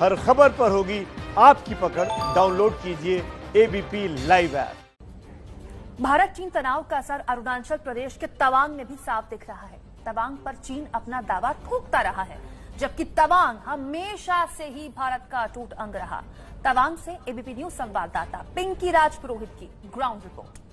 हर खबर पर होगी आपकी पकड़। डाउनलोड कीजिए एबीपी लाइव ऐप। भारत चीन तनाव का असर अरुणाचल प्रदेश के तवांग में भी साफ दिख रहा है। तवांग पर चीन अपना दावा ठोकता रहा है, जबकि तवांग हमेशा से ही भारत का अटूट अंग रहा। तवांग से एबीपी न्यूज संवाददाता पिंकी राज पुरोहित की ग्राउंड रिपोर्ट।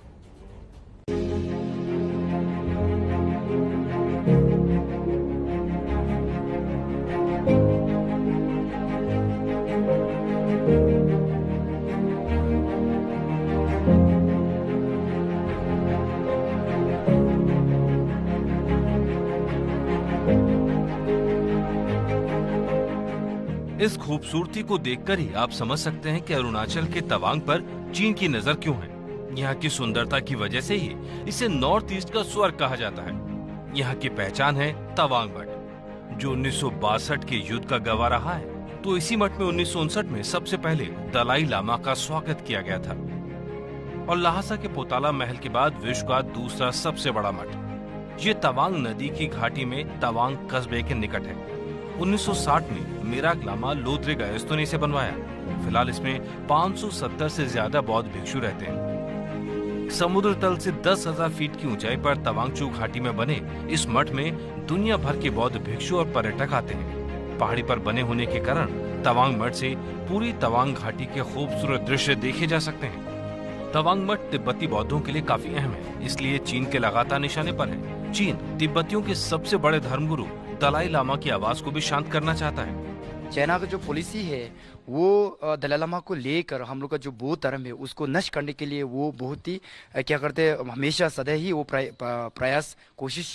इस खूबसूरती को देखकर ही आप समझ सकते हैं कि अरुणाचल के तवांग पर चीन की नजर क्यों है। यहाँ की सुंदरता की वजह से ही इसे नॉर्थ ईस्ट का स्वर्ग कहा जाता है। यहाँ की पहचान है तवांग मठ, जो 1962 के युद्ध का गवाह रहा है। तो इसी मठ में 1959 में सबसे पहले दलाई लामा का स्वागत किया गया था और लहासा के पोताला महल के बाद विश्व का दूसरा सबसे बड़ा मठ। ये तवांग नदी की घाटी में तवांग कस्बे के निकट है। 1960 में मिराग लामा लोद्रे गायस्तों ने इसे बनवाया। फिलहाल इसमें 570 से ज्यादा बौद्ध भिक्षु रहते हैं। समुद्र तल से 10,000 फीट की ऊंचाई पर तवांगचू घाटी में बने इस मठ में दुनिया भर के बौद्ध भिक्षु और पर्यटक आते हैं। पहाड़ी पर बने होने के कारण तवांग मठ से पूरी तवांग घाटी के खूबसूरत दृश्य देखे जा सकते हैं। तवांग मठ तिब्बती बौद्धों के लिए काफी अहम है, इसलिए चीन के लगातार निशाने पर है। चीन तिब्बतियों के सबसे बड़े धर्मगुरु दलाई लामा की आवाज को भी शांत करना चाहता है। चाइना का जो पॉलिसी है वो दलाई लामा को लेकर हम लोग का जो बौद्ध धर्म है उसको नष्ट करने के लिए वो बहुत ही क्या करते हैं, हमेशा सदा ही वो प्रयास कोशिश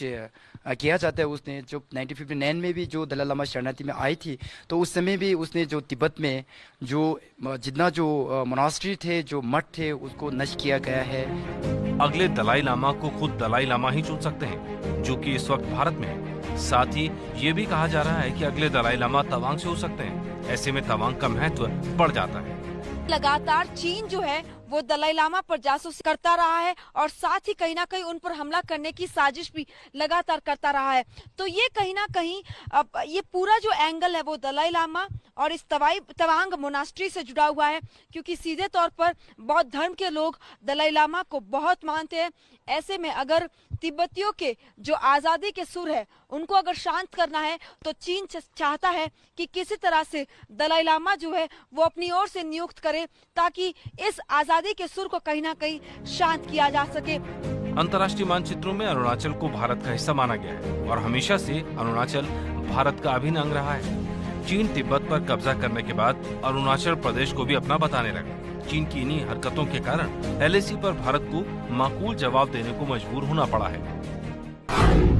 किया जाता है। उसने जो 1959 में भी जो दलाई लामा शरणार्थी में आई थी, तो उस समय भी उसने जो तिब्बत में जो जितना जो मोनास्ट्री थे, जो मठ थे, उसको नष्ट किया गया है। अगले दलाई लामा को खुद दलाई लामा ही चुन सकते हैं, जो कि इस वक्त भारत में है। साथ ही ये भी कहा जा रहा है कि अगले दलाई लामा तवांग से हो सकते हैं। ऐसे में तवांग का महत्व बढ़ जाता है। लगातार चीन जो है वो दलाई लामा पर जासूसी करता रहा है और साथ ही कहीं ना कहीं उन पर हमला करने की साजिश भी लगातार करता रहा है। तो ये कहीं ना कहीं ये पूरा जो एंगल है वो दलाई लामा और इस तवांग मोनास्ट्री से जुड़ा हुआ है, क्योंकि सीधे तौर पर बौद्ध धर्म के लोग दलाई लामा को बहुत मानते हैं। ऐसे में अगर तिब्बतियों के जो आजादी के सुर है उनको अगर शांत करना है तो चीन चाहता है कि किसी तरह से दलाई लामा जो है वो अपनी ओर से नियुक्त करे, ताकि इस आजादी के सुर को कहीं ना कहीं शांत किया जा सके। अंतर्राष्ट्रीय मानचित्रों में अरुणाचल को भारत का हिस्सा माना गया है और हमेशा से अरुणाचल भारत का अभिन्न अंग रहा है। चीन तिब्बत पर कब्जा करने के बाद अरुणाचल प्रदेश को भी अपना बताने लगा। चीन की इन्हीं हरकतों के कारण एलएसी पर भारत को माकूल जवाब देने को मजबूर होना पड़ा है।